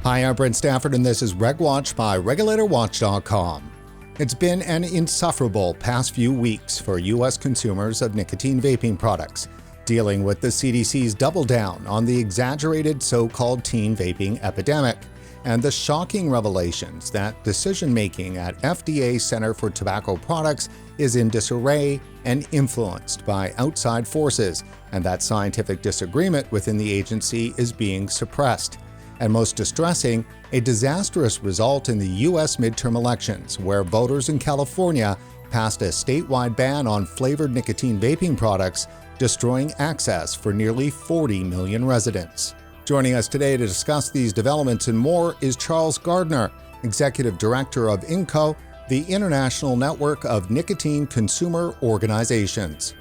Hi, I'm Brent Stafford, and this is RegWatch by RegulatorWatch.com. It's been an insufferable past few weeks for U.S. consumers of nicotine vaping products, dealing with the CDC's double down on the exaggerated so-called teen vaping epidemic, and the shocking revelations that decision-making at FDA Center for Tobacco Products is in disarray and influenced by outside forces, and that scientific disagreement within the agency is being suppressed. And most distressing, a disastrous result in the U.S. midterm elections, where voters in California passed a statewide ban on flavored nicotine vaping products, destroying access for nearly 40 million residents. Joining us today to discuss these developments and more is Charles Gardner, Executive Director of INNCO, the International Network of Nicotine Consumer Organizations.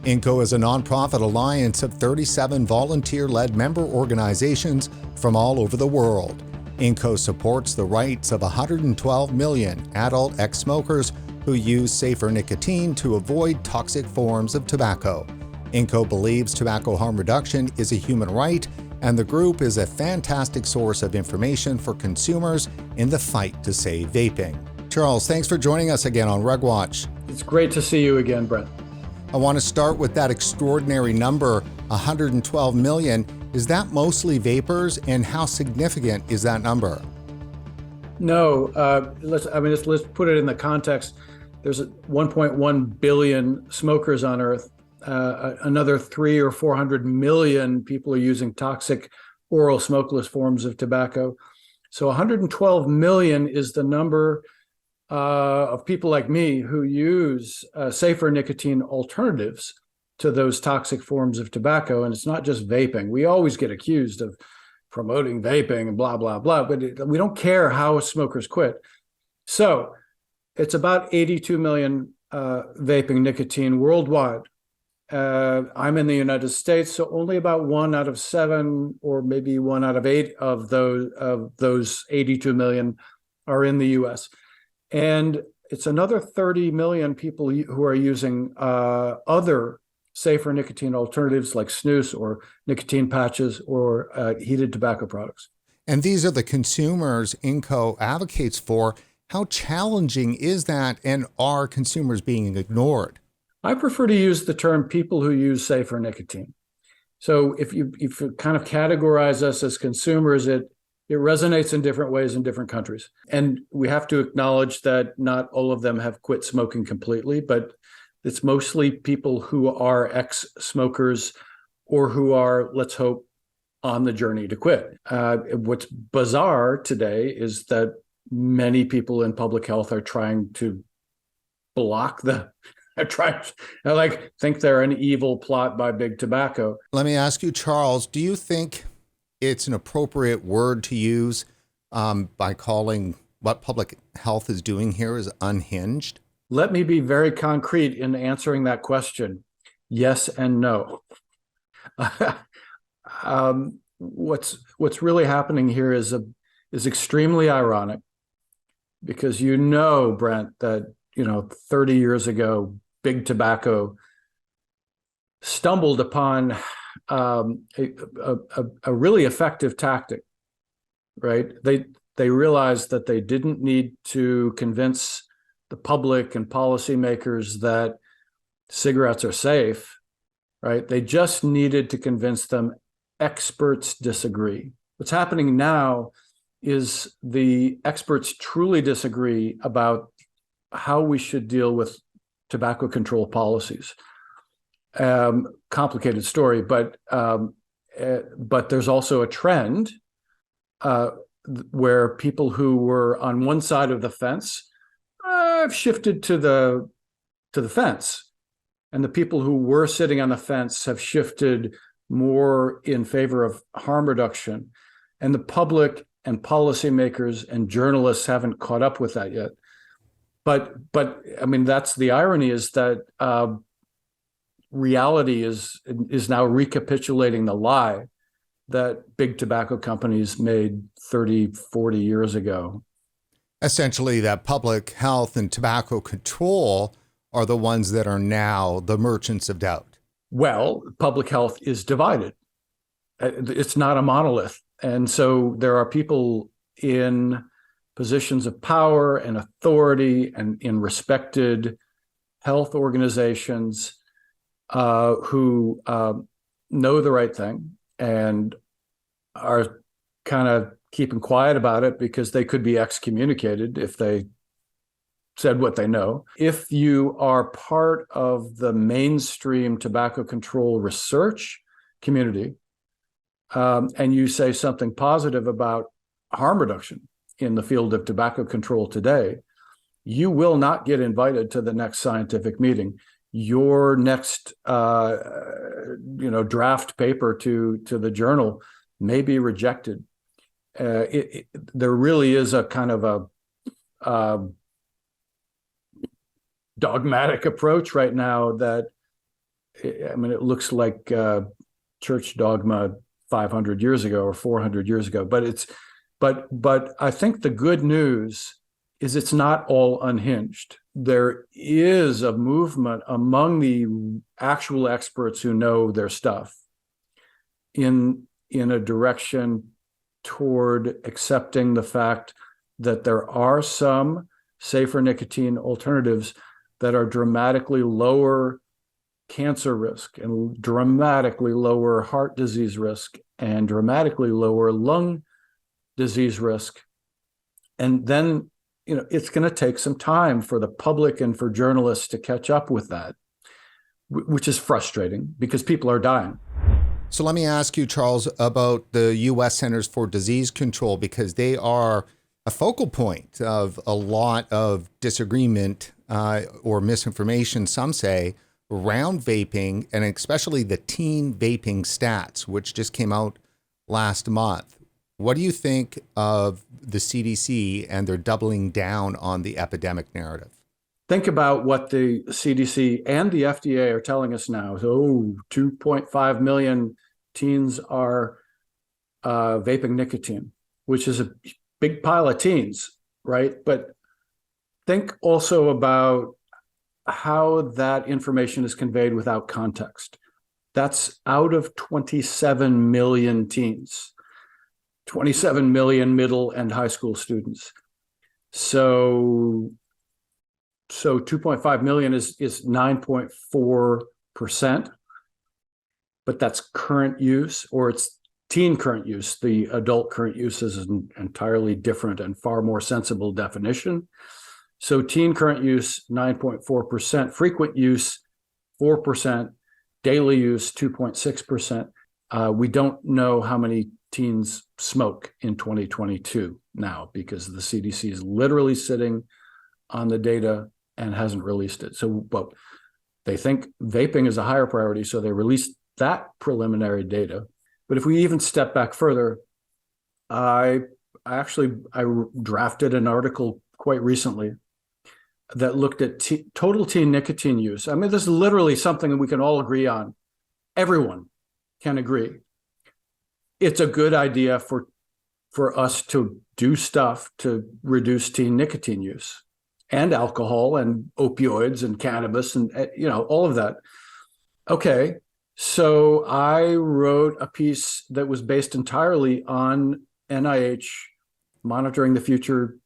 INNCO is a nonprofit alliance of 37 volunteer-led member organizations from all over the world. INNCO supports the rights of 112 million adult ex-smokers who use safer nicotine to avoid toxic forms of tobacco. INNCO believes tobacco harm reduction is a human right, and the group is a fantastic source of information for consumers in the fight to save vaping. Charles, thanks for joining us again on RegWatch. It's great to see you again, Brent. I want to start with that extraordinary number, 112 million. Is that mostly vapers, and how significant is that number? No, let's put it in the context. There's 1.1 billion smokers on Earth. Another 300 or 400 million people are using toxic oral smokeless forms of tobacco. So 112 million is the number of people like me who use safer nicotine alternatives to those toxic forms of tobacco. And it's not just vaping. We always get accused of promoting vaping and blah, blah, blah, but we don't care how smokers quit. So it's about 82 million vaping nicotine worldwide. I'm in the United States, so only about 1 out of 7 or maybe 1 out of 8 of those 82 million are in the US. And it's another 30 million people who are using other safer nicotine alternatives like snus or nicotine patches or heated tobacco products. And these are the consumers INNCO advocates for. How challenging is that, and are consumers being ignored? I prefer to use the term people who use safer nicotine. So if you kind of categorize us as consumers, it resonates in different ways in different countries. And we have to acknowledge that not all of them have quit smoking completely, but it's mostly people who are ex-smokers or who are, let's hope, on the journey to quit. What's bizarre today is that many people in public health are trying to block think they're an evil plot by big tobacco. Let me ask you, Charles, do you think it's an appropriate word to use by calling what public health is doing here is unhinged? Let me be very concrete in answering that question. Yes and no. What's really happening here is extremely ironic, because Brent, that 30 years ago, big tobacco stumbled upon a really effective tactic, right? They realized that they didn't need to convince the public and policymakers that cigarettes are safe, right? They just needed to convince them experts disagree. What's happening now is the experts truly disagree about how we should deal with tobacco control policies. Complicated story, but there's also a trend where people who were on one side of the fence have shifted to the fence, and the people who were sitting on the fence have shifted more in favor of harm reduction, and the public and policymakers and journalists haven't caught up with that yet. But I mean, that's the irony, is that reality is now recapitulating the lie that big tobacco companies made 30, 40 years ago. Essentially, that public health and tobacco control are the ones that are now the merchants of doubt. Well, public health is divided. It's not a monolith. And so there are people in positions of power and authority and in respected health organizations who know the right thing and are kind of keeping quiet about it because they could be excommunicated if they said what they know. If you are part of the mainstream tobacco control research community, and you say something positive about harm reduction in the field of tobacco control today, you will not get invited to the next scientific meeting. Your next draft paper to the journal may be rejected. There really is a kind of a dogmatic approach right now that, I mean, it looks like church dogma 500 years ago or 400 years ago, but I think the good news is it's not all unhinged. There is a movement among the actual experts who know their stuff in a direction toward accepting the fact that there are some safer nicotine alternatives that are dramatically lower cancer risk and dramatically lower heart disease risk and dramatically lower lung disease risk. And then, it's going to take some time for the public and for journalists to catch up with that, which is frustrating because people are dying. So let me ask you, Charles, about the U.S. Centers for Disease Control, because they are a focal point of a lot of disagreement or misinformation, some say, around vaping, and especially the teen vaping stats, which just came out last month. What do you think of the CDC and their doubling down on the epidemic narrative? Think about what the CDC and the FDA are telling us now. So 2.5 million teens are vaping nicotine, which is a big pile of teens, right? But think also about how that information is conveyed without context. That's out of 27 million teens, 27 million middle and high school students. So 2.5 million is 9.4%, but that's current use, or it's teen current use. The adult current use is an entirely different and far more sensible definition. So teen current use, 9.4%, frequent use, 4%, daily use, 2.6%. We don't know how many teens smoke in 2022 now because the CDC is literally sitting on the data and hasn't released it. So, well, they think vaping is a higher priority, so they released that preliminary data. But if we even step back further, I drafted an article quite recently that looked at total teen nicotine use. I mean, this is literally something that we can all agree on. Everyone can agree. It's a good idea for us to do stuff to reduce teen nicotine use and alcohol and opioids and cannabis and, all of that. Okay, so I wrote a piece that was based entirely on NIH monitoring the future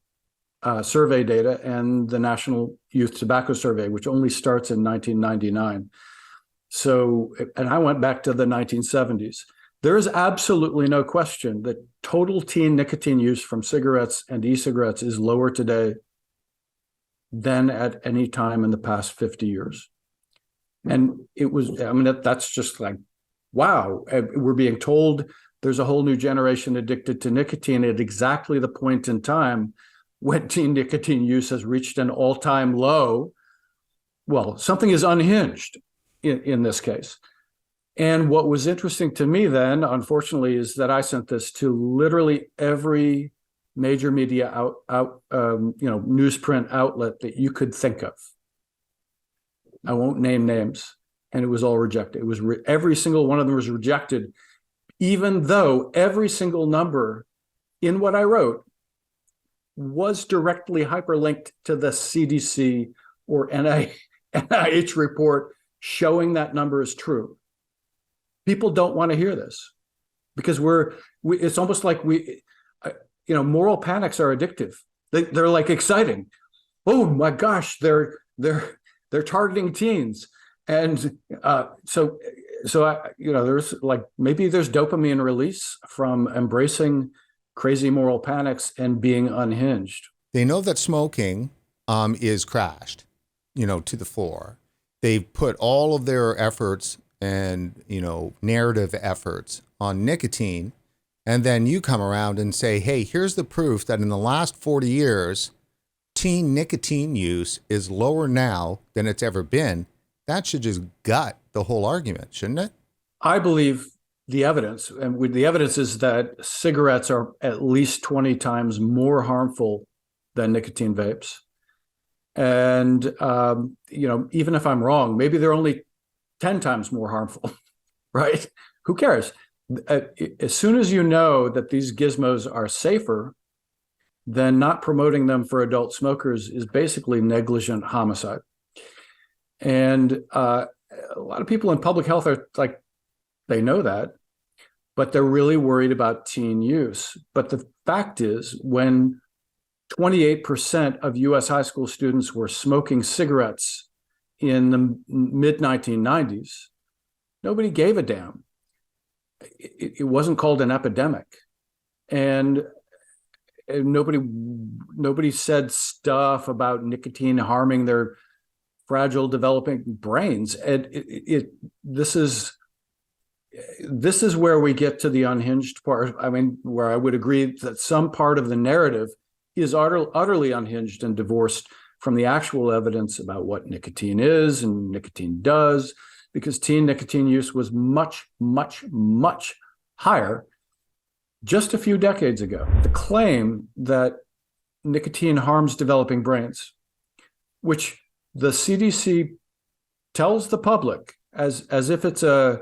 survey data and the National Youth Tobacco Survey, which only starts in 1999. So, and I went back to the 1970s. There is absolutely no question that total teen nicotine use from cigarettes and e-cigarettes is lower today than at any time in the past 50 years. And it was, that's just like, wow, we're being told there's a whole new generation addicted to nicotine at exactly the point in time when teen nicotine use has reached an all-time low. Well, something is unhinged in this case. And what was interesting to me then, unfortunately, is that I sent this to literally every major media newsprint outlet that you could think of. I won't name names, and it was all rejected. It was every single one of them was rejected, even though every single number in what I wrote was directly hyperlinked to the CDC or NIH report showing that number is true. People don't want to hear this. because it's almost like moral panics are addictive. They're like exciting. Oh my gosh, they're targeting teens, and so there's maybe there's dopamine release from embracing crazy moral panics and being unhinged. They know that smoking is crashed, to the fore. They've put all of their efforts and, narrative efforts on nicotine. And then you come around and say, hey, here's the proof that in the last 40 years, teen nicotine use is lower now than it's ever been. That should just gut the whole argument, shouldn't it? I believe the evidence, and the evidence is that cigarettes are at least 20 times more harmful than nicotine vapes. And, even if I'm wrong, maybe they're only 10 times more harmful, right? Who cares? As soon as you know that these gizmos are safer, then not promoting them for adult smokers is basically negligent homicide. And a lot of people in public health are like, they know that, but they're really worried about teen use. But the fact is, when 28% of US high school students were smoking cigarettes in the mid-1990s, nobody gave a damn. It wasn't called an epidemic. And nobody said stuff about nicotine harming their fragile developing brains. And this is where we get to the unhinged part. I mean, where I would agree that some part of the narrative is utterly unhinged and divorced from the actual evidence about what nicotine is and nicotine does, because teen nicotine use was much, much, much higher just a few decades ago. The claim that nicotine harms developing brains, which the CDC tells the public as if it's a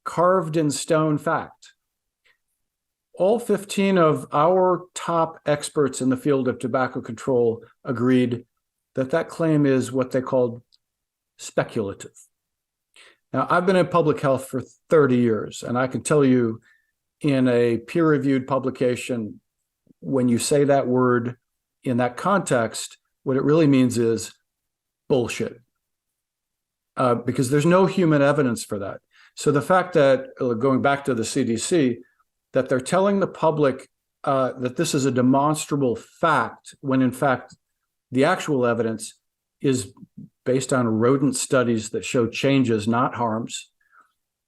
carved in stone fact. All 15 of our top experts in the field of tobacco control agreed that claim is what they called speculative. Now, I've been in public health for 30 years, and I can tell you in a peer-reviewed publication, when you say that word in that context, what it really means is bullshit, because there's no human evidence for that. So the fact that, going back to the CDC, that they're telling the public that this is a demonstrable fact, when in fact the actual evidence is based on rodent studies that show changes, not harms,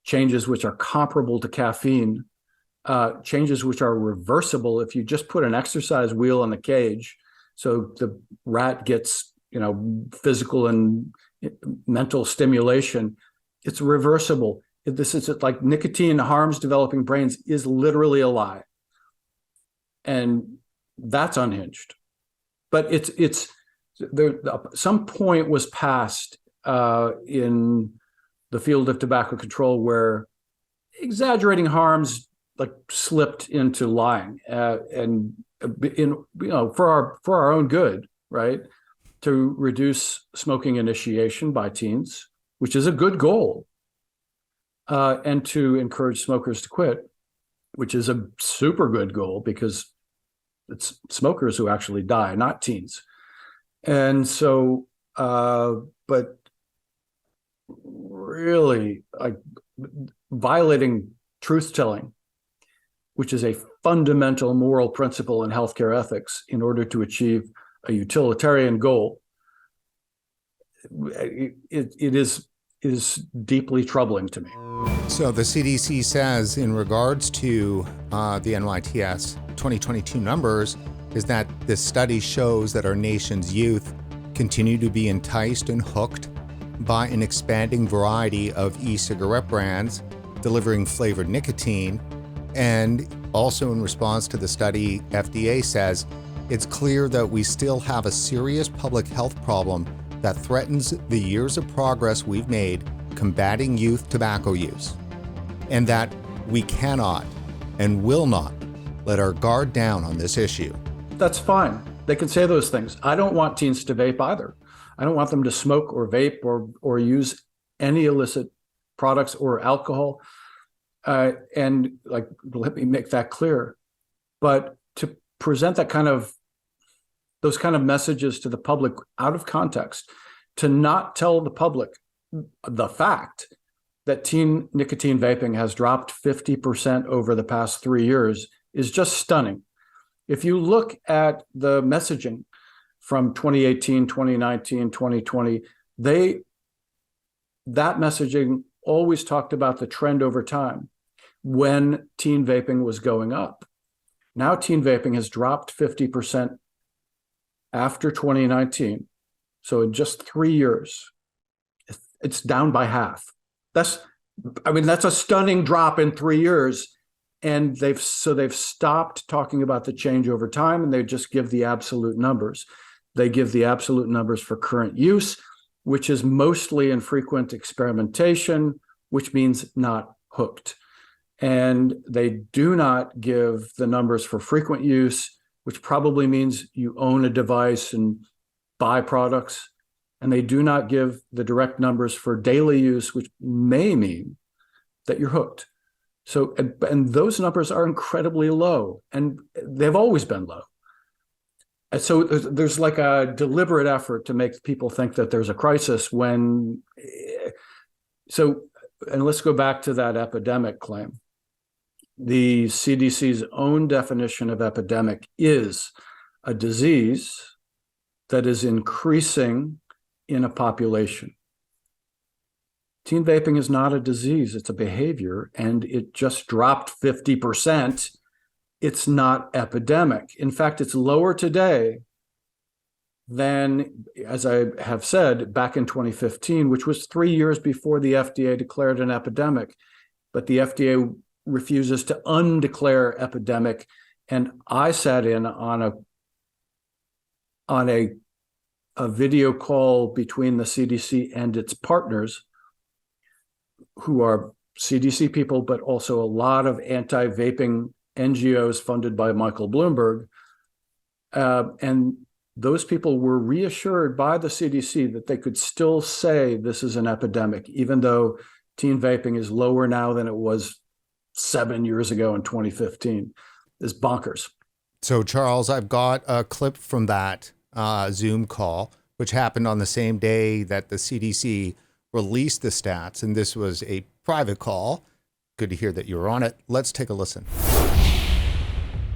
changes which are comparable to caffeine, changes which are reversible if you just put an exercise wheel in the cage, so the rat gets, physical and mental stimulation. It's reversible. This is like nicotine harms developing brains is literally a lie, and that's unhinged. But it's there. Some point was passed in the field of tobacco control where exaggerating harms slipped into lying, and for our own good, right? To reduce smoking initiation by teens, which is a good goal, and to encourage smokers to quit, which is a super good goal because it's smokers who actually die, not teens. And so, but really, violating truth-telling, which is a fundamental moral principle in healthcare ethics, in order to achieve a utilitarian goal, it is deeply troubling to me. So the CDC says, in regards to the NYTS 2022 numbers, is that this study shows that our nation's youth continue to be enticed and hooked by an expanding variety of e-cigarette brands delivering flavored nicotine. And also in response to the study, FDA says it's clear that we still have a serious public health problem that threatens the years of progress we've made combating youth tobacco use, and that we cannot and will not let our guard down on this issue. That's fine. They can say those things. I don't want teens to vape either. I don't want them to smoke or vape or use any illicit products or alcohol. And like, let me make that clear. But to present those kind of messages to the public out of context, to not tell the public the fact that teen nicotine vaping has dropped 50% over the past 3 years is just stunning. If you look at the messaging from 2018, 2019, 2020, that messaging always talked about the trend over time when teen vaping was going up. Now teen vaping has dropped 50% after 2019. So in just 3 years, it's down by half. That's a stunning drop in 3 years. And they've stopped talking about the change over time, and they just give the absolute numbers. They give the absolute numbers for current use, which is mostly infrequent experimentation, which means not hooked. And they do not give the numbers for frequent use, which probably means you own a device and buy products. And they do not give the direct numbers for daily use, which may mean that you're hooked. So, and those numbers are incredibly low, and they've always been low. And so there's like a deliberate effort to make people think that there's a crisis and let's go back to that epidemic claim. The CDC's own definition of epidemic is a disease that is increasing in a population. Teen vaping is not a disease, it's a behavior, and it just dropped 50%. It's not epidemic. In fact, it's lower today than, as I have said, back in 2015, which was 3 years before the FDA declared an epidemic. But the FDA refuses to undeclare epidemic. And I sat in on a video call between the CDC and its partners, who are CDC people, but also a lot of anti-vaping NGOs funded by Michael Bloomberg. And those people were reassured by the CDC that they could still say this is an epidemic, even though teen vaping is lower now than it was 7 years ago in 2015. It's bonkers. So, Charles, I've got a clip from that Zoom call, which happened on the same day that the CDC released the stats, and this was a private call. Good to hear that you were on it. Let's take a listen.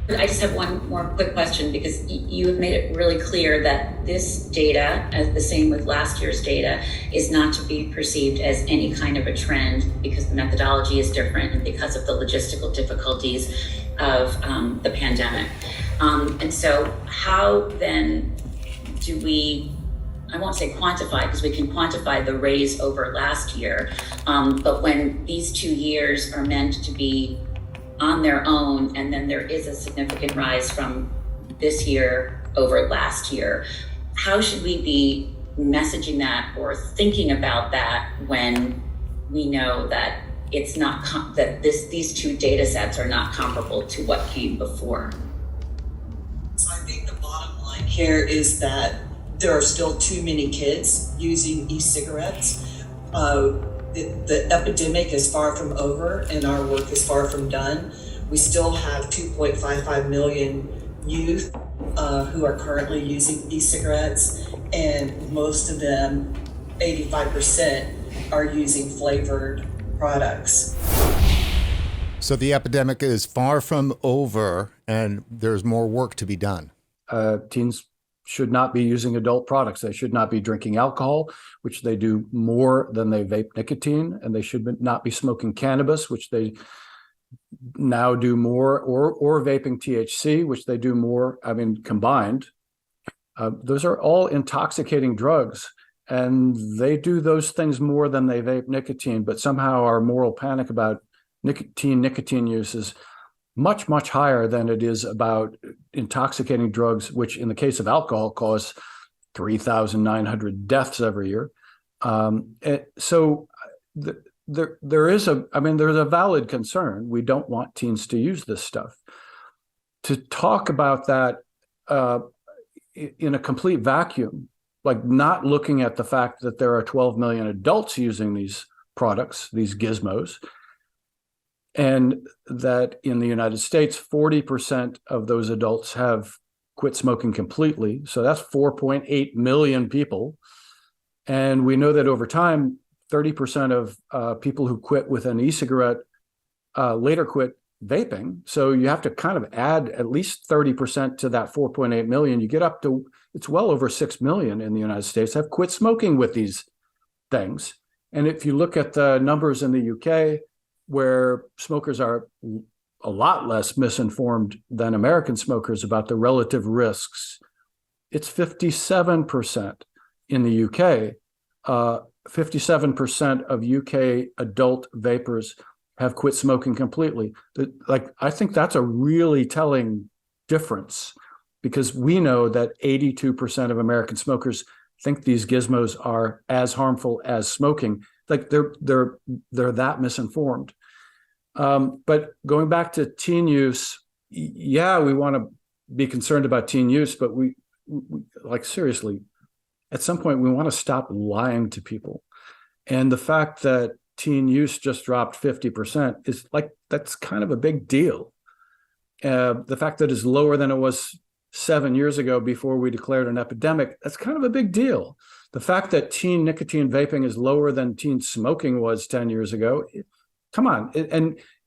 I just have one more quick question, because you have made it really clear that this data, as the same with last year's data, is not to be perceived as any kind of a trend, because the methodology is different and because of the logistical difficulties of the pandemic. And so how then do we, I won't say quantify, because we can quantify the raise over last year, but when these 2 years are meant to be on their own, and then there is a significant rise from this year over last year, how should we be messaging that or thinking about that when we know that it's not these two data sets are not comparable to what came before? So I think the bottom line here is that there are still too many kids using e-cigarettes. The epidemic is far from over, and our work is far from done. We still have 2.55 million youth who are currently using e-cigarettes, and most of them, 85%, are using flavored products. So the epidemic is far from over, and there's more work to be done. Teens should not be using adult products. They should not be drinking alcohol, which they do more than they vape nicotine, and they should not be smoking cannabis, which they now do more, or vaping THC, which they do more, combined. Those are all intoxicating drugs, and they do those things more than they vape nicotine, but somehow our moral panic about nicotine use is much, much higher than it is about intoxicating drugs, which in the case of alcohol cause 3,900 deaths every year. So there's a valid concern. We don't want teens to use this stuff. To talk about that in a complete vacuum, like not looking at the fact that there are 12 million adults using these products, these gizmos, and that in the United States, 40% of those adults have quit smoking completely. So that's 4.8 million people. And we know that over time, 30% of people who quit with an e-cigarette later quit vaping. So you have to kind of add at least 30% to that 4.8 million. You get up to, it's well over 6 million in the United States have quit smoking with these things. And if you look at the numbers in the UK, where smokers are a lot less misinformed than American smokers about the relative risks, it's 57% in the UK. 57% of UK adult vapers have quit smoking completely. I think that's a really telling difference, because we know that 82% of American smokers think these gizmos are as harmful as smoking. Like they're that misinformed. But going back to teen use, yeah, we want to be concerned about teen use, but we like seriously, at some point we want to stop lying to people. And the fact that teen use just dropped 50% is like, that's kind of a big deal. The fact that it's lower than it was 7 years ago before we declared an epidemic, that's kind of a big deal. The fact that teen nicotine vaping is lower than teen smoking was 10 years ago, come on,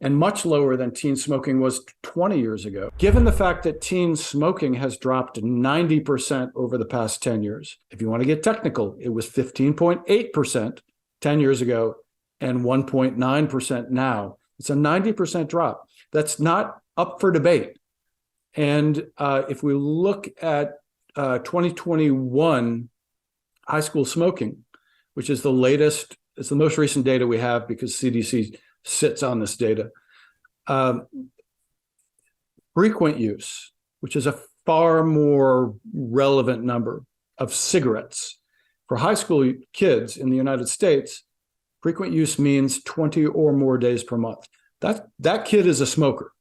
and much lower than teen smoking was 20 years ago. Given the fact that teen smoking has dropped 90% over the past 10 years, if you want to get technical, it was 15.8% 10 years ago and 1.9% now. It's a 90% drop. That's not up for debate. And if we look at 2021 high school smoking, which is the latest, it's the most recent data we have because CDC sits on this data. Frequent use, which is a far more relevant number of cigarettes. For high school kids in the United States, frequent use means 20 or more days per month. That kid is a smoker.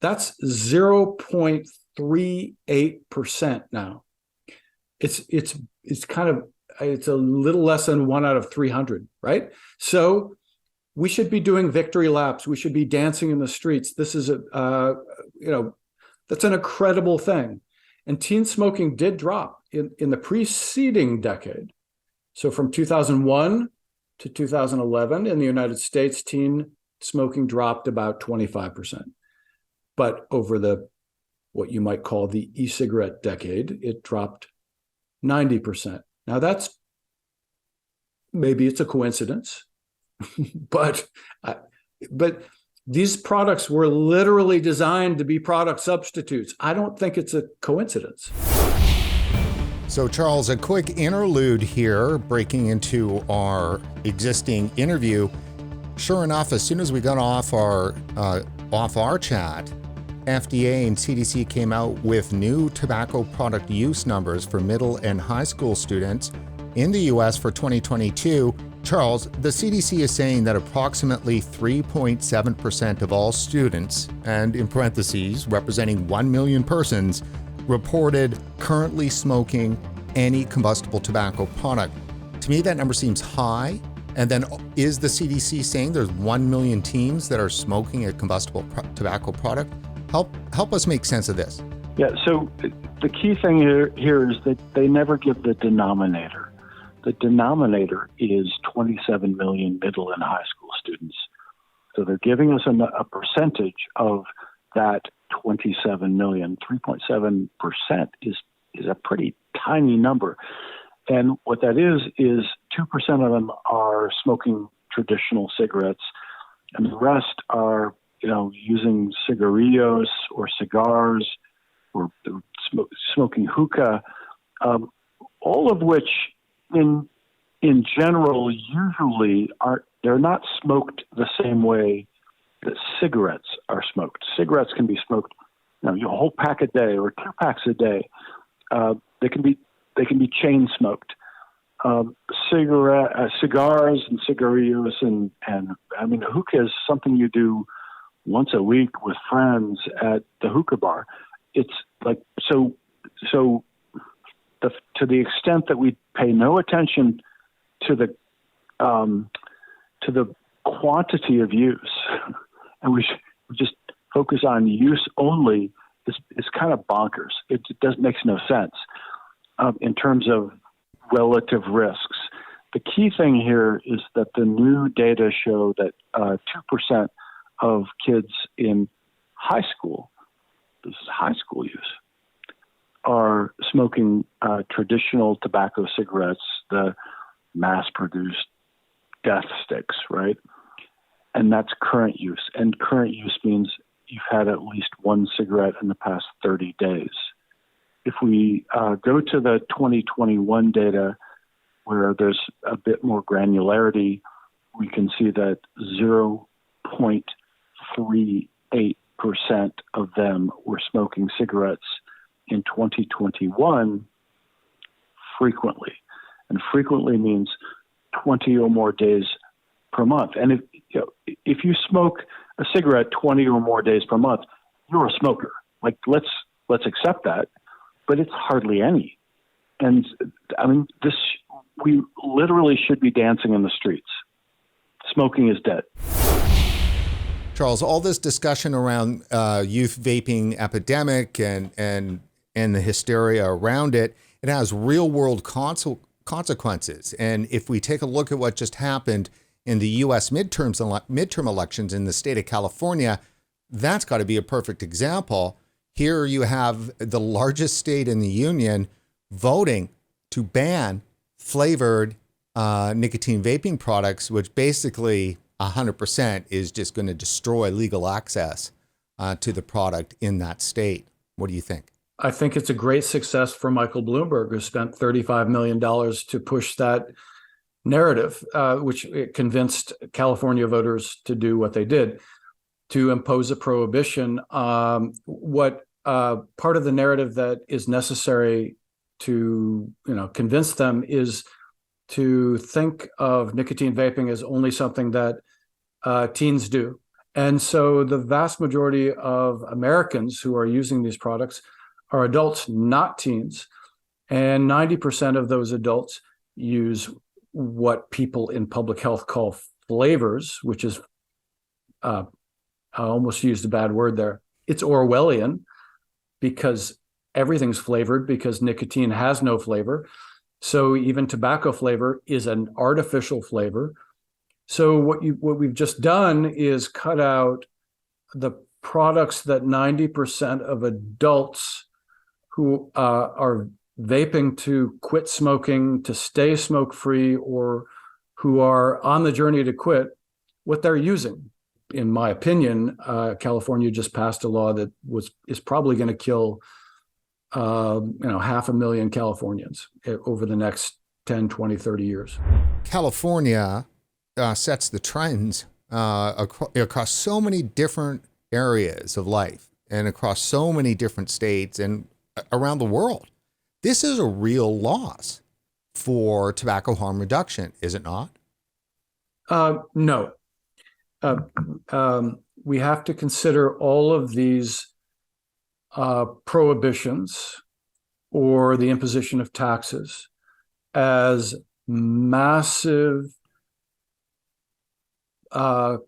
That's 0.38% now. It's kind of, it's a little less than 1 out of 300, right? So we should be doing victory laps. We should be dancing in the streets. This is that's an incredible thing. And teen smoking did drop in the preceding decade. So from 2001 to 2011 in the United States, teen smoking dropped about 25%. But over the, what you might call the e-cigarette decade, it dropped 90%. Now that's, maybe it's a coincidence, but these products were literally designed to be product substitutes. I don't think it's a coincidence. So Charles, a quick interlude here, breaking into our existing interview. Sure enough, as soon as we got off our chat, FDA and CDC came out with new tobacco product use numbers for middle and high school students in the US for 2022. Charles, the CDC is saying that approximately 3.7% of all students, and in parentheses, representing 1 million persons, reported currently smoking any combustible tobacco product. To me, that number seems high. And then is the CDC saying there's 1 million teens that are smoking a combustible tobacco product? Help us make sense of this. Yeah, so the key thing here is that they never give the denominator. The denominator is 27 million middle and high school students. So they're giving us a percentage of that 27 million. 3.7% is a pretty tiny number. And what that is 2% of them are smoking traditional cigarettes, and the rest are, using cigarillos or cigars or smoking hookah, all of which in general usually they're not smoked the same way that cigarettes are smoked. Cigarettes can be smoked, a whole pack a day or 2 packs a day. They can be chain smoked. Cigars and cigarillos and hookah is something you do once a week with friends at the hookah bar. It's like to the extent that we pay no attention to the quantity of use, and we should just focus on use only, is kind of bonkers. It makes no sense in terms of relative risks. The key thing here is that the new data show that 2% of kids in high school, this is high school use, are smoking traditional tobacco cigarettes, the mass-produced death sticks, right? And that's current use. And current use means you've had at least one cigarette in the past 30 days. If we go to the 2021 data, where there's a bit more granularity, we can see that 0.38% of them were smoking cigarettes in 2021 frequently. And frequently means 20 or more days per month. And if you smoke a cigarette 20 or more days per month, you're a smoker. Like, let's accept that, but it's hardly any. And I mean, we literally should be dancing in the streets. Smoking is dead. Charles, all this discussion around youth vaping epidemic and the hysteria around it, it has real world consequences. And if we take a look at what just happened in the U.S. midterm elections in the state of California, that's got to be a perfect example. Here you have the largest state in the union voting to ban flavored nicotine vaping products, which basically 100% is just going to destroy legal access to the product in that state. What do you think? I think it's a great success for Michael Bloomberg, who spent $35 million to push that narrative, which convinced California voters to do what they did, to impose a prohibition. What part of the narrative that is necessary to convince them is to think of nicotine vaping as only something that teens do. And so the vast majority of Americans who are using these products are adults, not teens. And 90% of those adults use what people in public health call flavors, which is, I almost used a bad word there. It's Orwellian, because everything's flavored, because nicotine has no flavor. So even tobacco flavor is an artificial flavor. So what we've just done is cut out the products that 90% of adults who are vaping to quit smoking, to stay smoke-free, or who are on the journey to quit, what they're using. In my opinion, California just passed a law that is probably going to kill 500,000 Californians over the next 10, 20, 30 years. California sets the trends across so many different areas of life and across so many different states and around the world. This is a real loss for tobacco harm reduction, is it not? No. We have to consider all of these prohibitions or the imposition of taxes as massive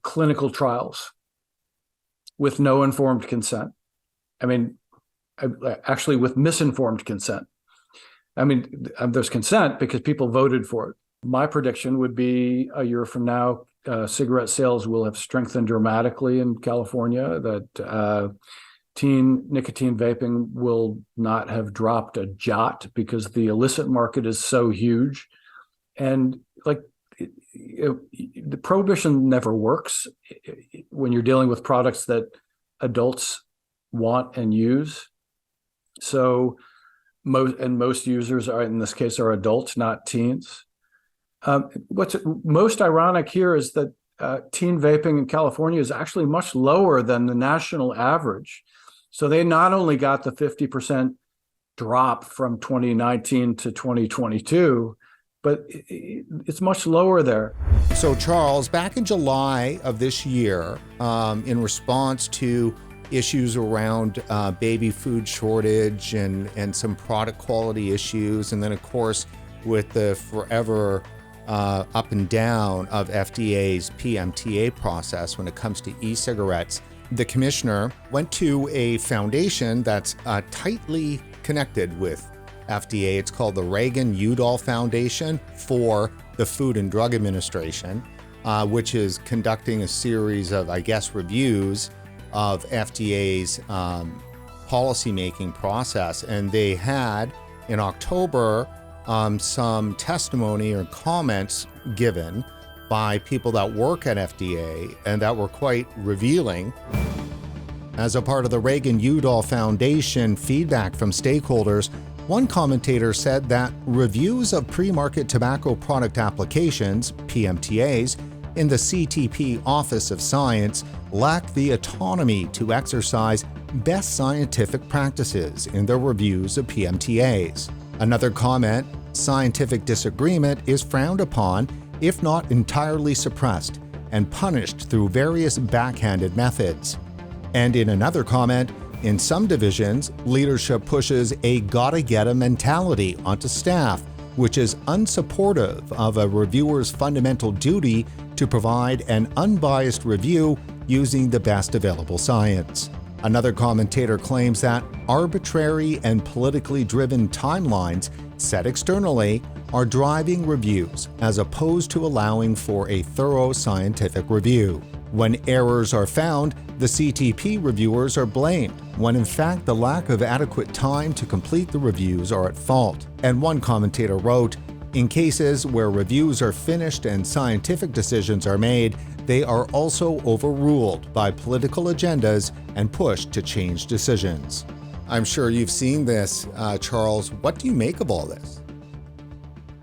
clinical trials with no informed consent. I mean, actually with misinformed consent. I mean, there's consent because people voted for it. My prediction would be a year from now, cigarette sales will have strengthened dramatically in California, that nicotine vaping will not have dropped a jot because the illicit market is so huge. And the prohibition never works when you're dealing with products that adults want and use. So most users are, in this case, are adults, not teens. What's most ironic here is that teen vaping in California is actually much lower than the national average. So they not only got the 50% drop from 2019 to 2022, but it's much lower there. So Charles, back in July of this year, in response to issues around baby food shortage and some product quality issues, and then of course with the forever up and down of FDA's PMTA process when it comes to e-cigarettes, the commissioner went to a foundation that's tightly connected with FDA. It's called the Reagan-Udall Foundation for the Food and Drug Administration, which is conducting a series of, I guess, reviews of FDA's policymaking process. And they had, in October, some testimony or comments given by people that work at FDA and that were quite revealing. As a part of the Reagan-Udall Foundation feedback from stakeholders, one commentator said that reviews of pre-market tobacco product applications, PMTAs, in the CTP Office of Science lack the autonomy to exercise best scientific practices in their reviews of PMTAs. Another comment, scientific disagreement is frowned upon, if not entirely suppressed, and punished through various backhanded methods. And in another comment, in some divisions, leadership pushes a gotta-get-a mentality onto staff, which is unsupportive of a reviewer's fundamental duty to provide an unbiased review using the best available science. Another commentator claims that arbitrary and politically driven timelines set externally are driving reviews as opposed to allowing for a thorough scientific review. When errors are found, the CTP reviewers are blamed, when in fact the lack of adequate time to complete the reviews are at fault. And one commentator wrote, "In cases where reviews are finished and scientific decisions are made, they are also overruled by political agendas and pushed to change decisions." I'm sure you've seen this, Charles. What do you make of all this?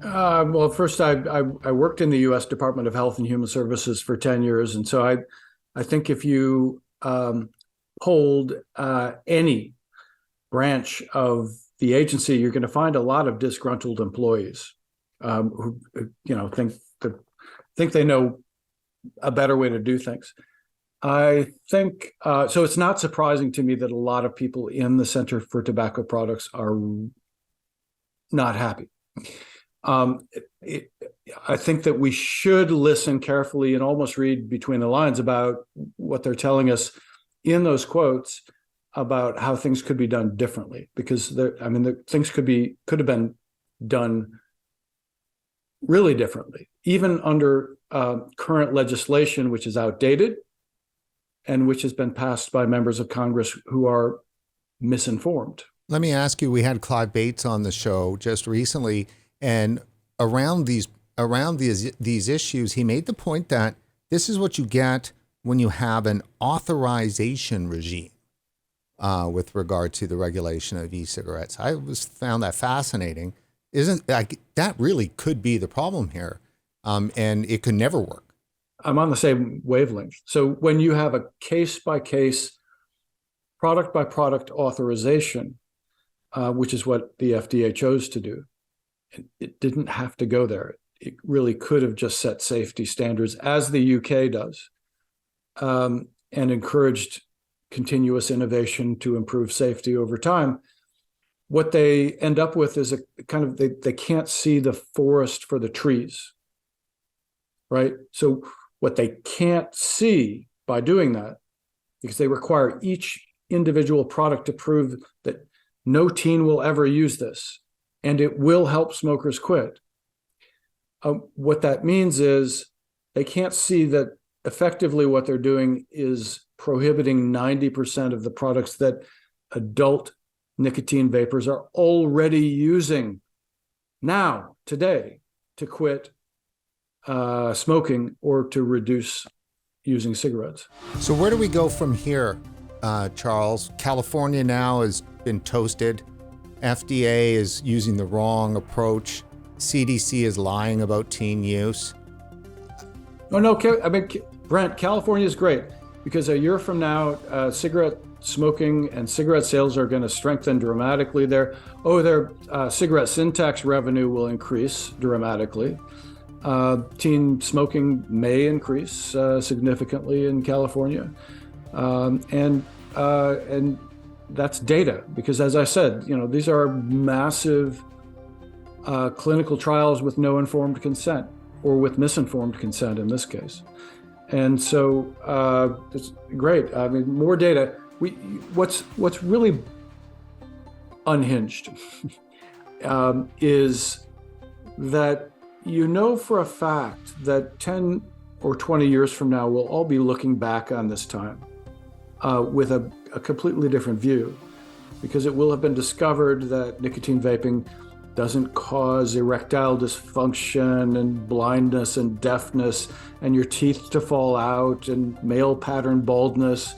Well, first, I worked in the U.S. Department of Health and Human Services for 10 years. And so I think if you polled any branch of the agency, you're going to find a lot of disgruntled employees who think they know a better way to do things. I think so. It's not surprising to me that a lot of people in the Center for Tobacco Products are not happy. I think that we should listen carefully and almost read between the lines about what they're telling us in those quotes about how things could be done differently, because things could have been done really differently, even under current legislation, which is outdated and which has been passed by members of Congress who are misinformed. Let me ask you, we had Clive Bates on the show just recently, and around these issues, he made the point that this is what you get when you have an authorization regime with regard to the regulation of e-cigarettes. I found that fascinating. Isn't that really could be the problem here, and it could never work. I'm on the same wavelength. So when you have a case-by-case, product-by-product authorization, which is what the FDA chose to do, it didn't have to go there. It really could have just set safety standards, as the UK does, and encouraged continuous innovation to improve safety over time. What they end up with is a kind of, they can't see the forest for the trees, right? So what they can't see by doing that, because they require each individual product to prove that no teen will ever use this, and it will help smokers quit. What that means is they can't see that effectively what they're doing is prohibiting 90% of the products that adult nicotine vapors are already using now, today, to quit smoking or to reduce using cigarettes. So where do we go from here, Charles? California now has been toasted. FDA is using the wrong approach. CDC is lying about teen use. No, I mean, Brent, California is great because a year from now, cigarette smoking and cigarette sales are going to strengthen dramatically there. Their cigarette sin tax revenue will increase dramatically. Teen smoking may increase significantly in California. And that's data, because as I said, these are massive clinical trials with no informed consent. or with misinformed consent in this case. And so it's great. I mean, more data. What's really unhinged is that you know for a fact that 10 or 20 years from now, we'll all be looking back on this time with a completely different view, because it will have been discovered that nicotine vaping doesn't cause erectile dysfunction and blindness and deafness and your teeth to fall out and male pattern baldness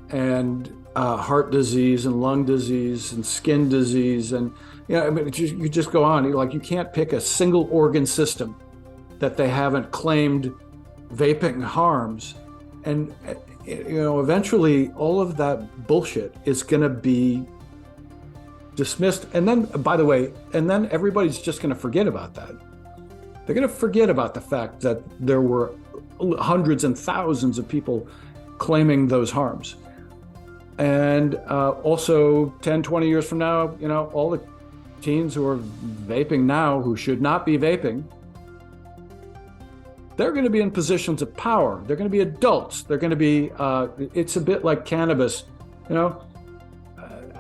and heart disease and lung disease and skin disease. And I mean, you just go on. You can't pick a single organ system that they haven't claimed vaping harms. And eventually all of that bullshit is going to be dismissed. And then, by the way, everybody's just going to forget about that. They're going to forget about the fact that there were hundreds and thousands of people claiming those harms. And also 10, 20 years from now, all the teens who are vaping now who should not be vaping, they're going to be in positions of power. They're going to be adults. They're going to be, it's a bit like cannabis,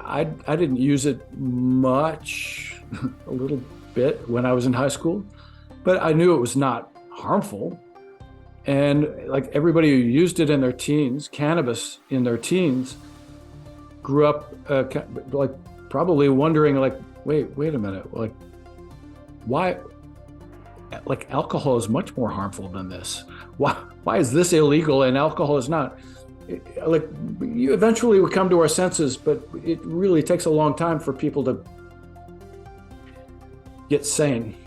I didn't use it much, a little bit when I was in high school, but I knew it was not harmful. And like everybody who used it in their teens, cannabis in their teens, grew up like probably wondering like, wait a minute, like why? Like alcohol is much more harmful than this. Why is this illegal and alcohol is not? Like you eventually would come to our senses, but it really takes a long time for people to get sane.